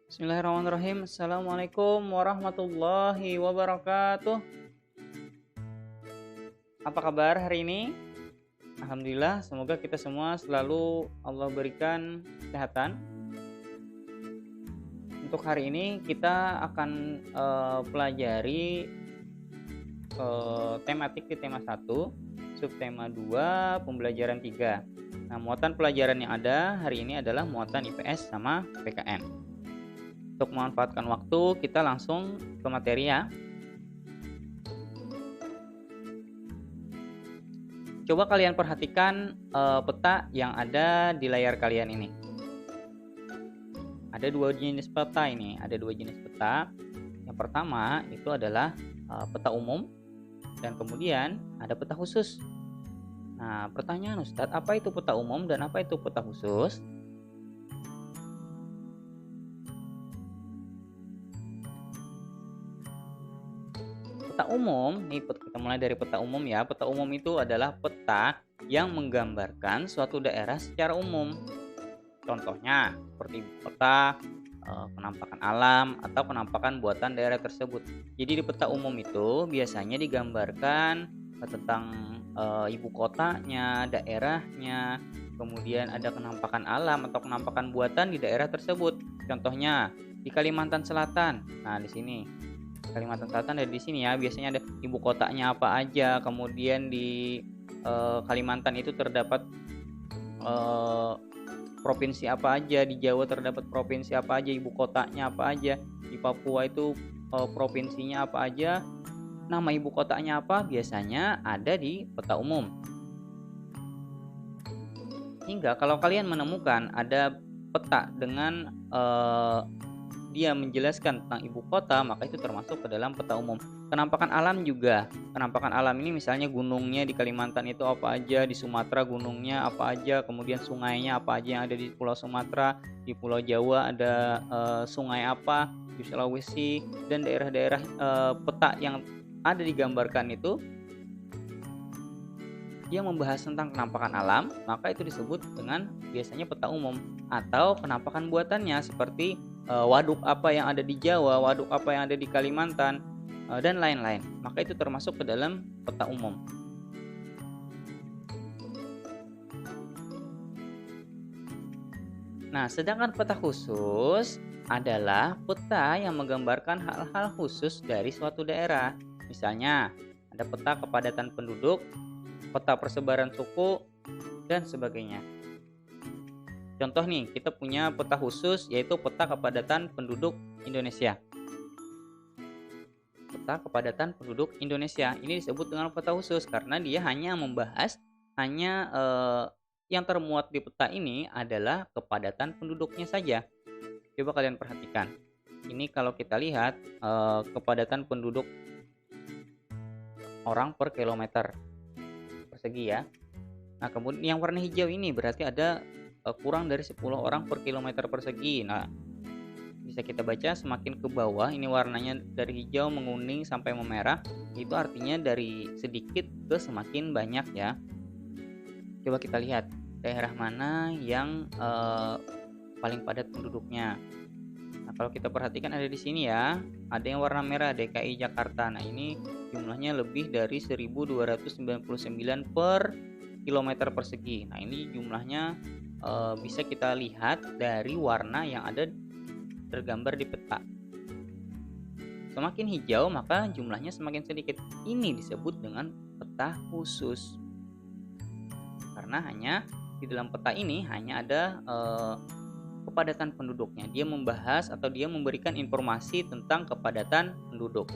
Bismillahirrahmanirrahim. Assalamualaikum warahmatullahi wabarakatuh. Apa kabar hari ini? Alhamdulillah, semoga kita semua selalu Allah berikan kesehatan. Untuk hari ini kita akan pelajari tematik di tema 1, subtema 2, pembelajaran 3. Nah, muatan pelajaran yang ada hari ini adalah muatan IPS sama PKN. Untuk memanfaatkan waktu, kita langsung ke materi ya. Coba kalian perhatikan peta yang ada di layar kalian ini. Ada dua jenis peta ini. Ada dua jenis peta. Yang pertama itu adalah peta umum, dan kemudian ada peta khusus. Nah, pertanyaan Ustadz, apa itu peta umum dan apa itu peta khusus? Peta umum, nih kita mulai dari peta umum ya. Peta umum itu adalah peta yang menggambarkan suatu daerah secara umum. Contohnya seperti peta penampakan alam atau penampakan buatan daerah tersebut. Jadi di peta umum itu biasanya digambarkan tentang ibu kotanya, daerahnya, kemudian ada penampakan alam atau penampakan buatan di daerah tersebut. Contohnya di Kalimantan Selatan. Nah, di sini Kalimantan Selatan ada di sini ya. Biasanya ada ibu kotanya apa aja. Kemudian di Kalimantan itu terdapat provinsi apa aja. Di Jawa terdapat provinsi apa aja, ibu kotanya apa aja. Di Papua itu provinsinya apa aja, nama ibu kotanya apa, biasanya ada di peta umum. Hingga kalau kalian menemukan ada peta dengan dia menjelaskan tentang ibu kota, maka itu termasuk ke dalam peta umum. Penampakan alam juga. Penampakan alam ini misalnya gunungnya di Kalimantan itu apa aja, di Sumatera gunungnya apa aja, kemudian sungainya apa aja yang ada di Pulau Sumatera, di Pulau Jawa ada sungai apa, di Sulawesi, dan daerah-daerah peta yang ada digambarkan itu dia membahas tentang penampakan alam, maka itu disebut dengan biasanya peta umum. Atau penampakan buatannya seperti waduk apa yang ada di Jawa, waduk apa yang ada di Kalimantan, dan lain-lain. Maka itu termasuk ke dalam peta umum. Nah, sedangkan peta khusus adalah peta yang menggambarkan hal-hal khusus dari suatu daerah. Misalnya, ada peta kepadatan penduduk, peta persebaran suku, dan sebagainya. Contoh nih, kita punya peta khusus yaitu peta kepadatan penduduk Indonesia. Peta kepadatan penduduk Indonesia ini disebut dengan peta khusus karena dia hanya membahas yang termuat di peta ini adalah kepadatan penduduknya saja. Coba kalian perhatikan. Ini kalau kita lihat kepadatan penduduk orang per kilometer persegi ya. Nah, kemudian yang warna hijau ini berarti ada kurang dari 10 orang per kilometer persegi. Nah, bisa kita baca semakin ke bawah ini warnanya dari hijau menguning sampai memerah, itu artinya dari sedikit ke semakin banyak ya. Coba kita lihat daerah mana yang paling padat penduduknya. Nah, kalau kita perhatikan ada di sini ya, ada yang warna merah DKI Jakarta. Nah, ini jumlahnya lebih dari 1299 per kilometer persegi. Nah, ini jumlahnya bisa kita lihat dari warna yang ada tergambar di peta. Semakin hijau maka jumlahnya semakin sedikit. Ini disebut dengan peta khusus. Karena hanya di dalam peta ini hanya ada kepadatan penduduknya. Dia membahas atau dia memberikan informasi tentang kepadatan penduduk.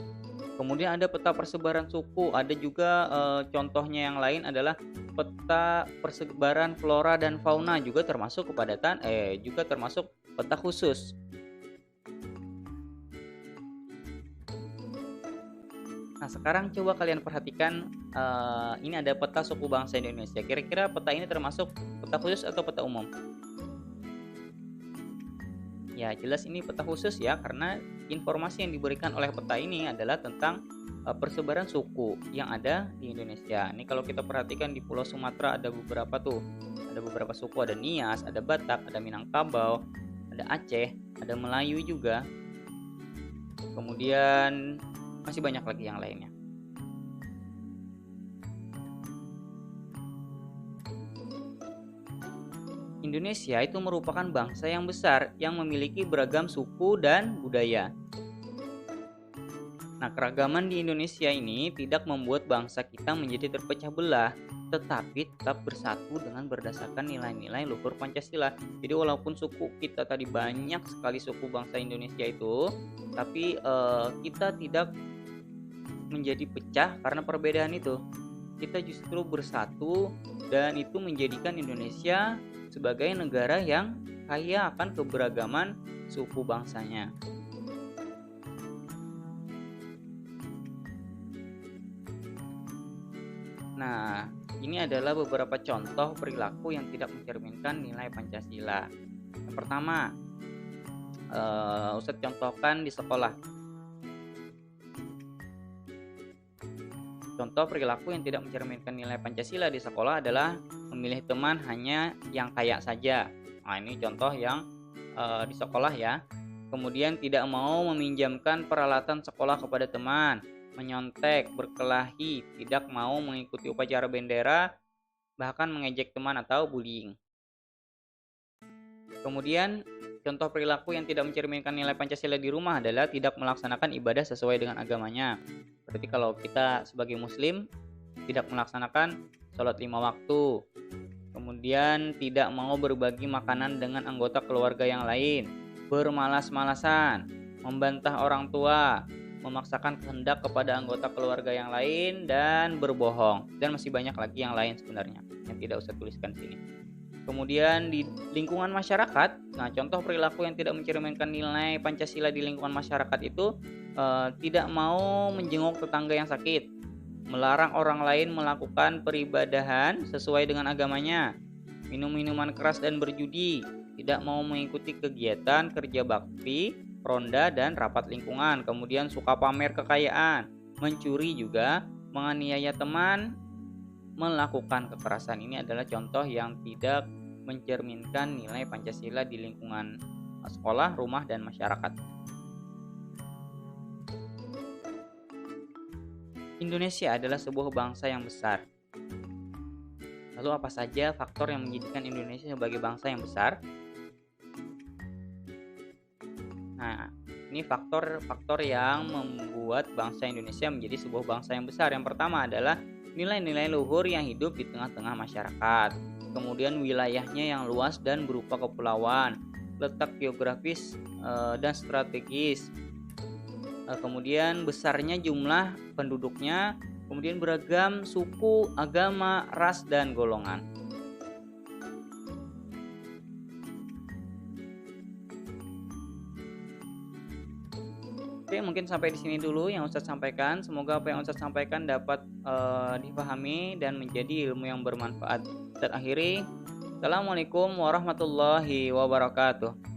Kemudian ada peta persebaran suku, ada juga contohnya yang lain adalah peta persebaran flora dan fauna, juga termasuk kepadatan juga termasuk peta khusus. Nah, sekarang coba kalian perhatikan ini ada peta suku bangsa Indonesia. Kira-kira peta ini termasuk peta khusus atau peta umum? Ya, jelas ini peta khusus ya, karena informasi yang diberikan oleh peta ini adalah tentang persebaran suku yang ada di Indonesia. Ini kalau kita perhatikan di Pulau Sumatera ada beberapa tuh, ada beberapa suku, ada Nias, ada Batak, ada Minangkabau, ada Aceh, ada Melayu juga. Kemudian masih banyak lagi yang lainnya. Indonesia itu merupakan bangsa yang besar yang memiliki beragam suku dan budaya. Nah, keragaman di Indonesia ini tidak membuat bangsa kita menjadi terpecah belah, tetapi tetap bersatu dengan berdasarkan nilai-nilai luhur Pancasila. Jadi walaupun suku kita tadi banyak sekali suku bangsa Indonesia itu, tapi kita tidak menjadi pecah karena perbedaan itu. Kita justru bersatu dan itu menjadikan Indonesia sebagai negara yang kaya akan keberagaman suku bangsanya. Nah, ini adalah beberapa contoh perilaku yang tidak mencerminkan nilai Pancasila. Yang pertama, Ustadz contohkan di sekolah. Contoh perilaku yang tidak mencerminkan nilai Pancasila di sekolah adalah memilih teman hanya yang kaya saja. Nah, ini contoh yang di sekolah ya. Kemudian tidak mau meminjamkan peralatan sekolah kepada teman, menyontek, berkelahi, tidak mau mengikuti upacara bendera, bahkan mengejek teman atau bullying. Kemudian contoh perilaku yang tidak mencerminkan nilai Pancasila di rumah adalah tidak melaksanakan ibadah sesuai dengan agamanya. Berarti kalau kita sebagai muslim tidak melaksanakan sholat 5 waktu, kemudian tidak mau berbagi makanan dengan anggota keluarga yang lain, bermalas-malasan, membantah orang tua, memaksakan kehendak kepada anggota keluarga yang lain, dan berbohong. Dan masih banyak lagi yang lain sebenarnya yang tidak usah tuliskan sini. Kemudian di lingkungan masyarakat, nah contoh perilaku yang tidak mencerminkan nilai Pancasila di lingkungan masyarakat itu tidak mau menjenguk tetangga yang sakit, melarang orang lain melakukan peribadahan sesuai dengan agamanya, minum minuman keras dan berjudi, tidak mau mengikuti kegiatan kerja bakti, ronda dan rapat lingkungan, kemudian suka pamer kekayaan, mencuri juga, menganiaya teman, melakukan kekerasan. Ini adalah contoh yang tidak mencerminkan nilai Pancasila di lingkungan sekolah, rumah, dan masyarakat. Indonesia adalah sebuah bangsa yang besar. Lalu apa saja faktor yang menjadikan Indonesia sebagai bangsa yang besar? Nah, ini faktor-faktor yang membuat bangsa Indonesia menjadi sebuah bangsa yang besar. Yang pertama adalah nilai-nilai luhur yang hidup di tengah-tengah masyarakat. Kemudian wilayahnya yang luas dan berupa kepulauan, letak geografis dan strategis. Kemudian besarnya jumlah penduduknya, kemudian beragam suku, agama, ras, dan golongan. Oke, mungkin sampai di sini dulu yang Ustadz sampaikan. Semoga apa yang Ustadz sampaikan dapat dipahami dan menjadi ilmu yang bermanfaat. Ustadz akhiri, Assalamualaikum warahmatullahi wabarakatuh.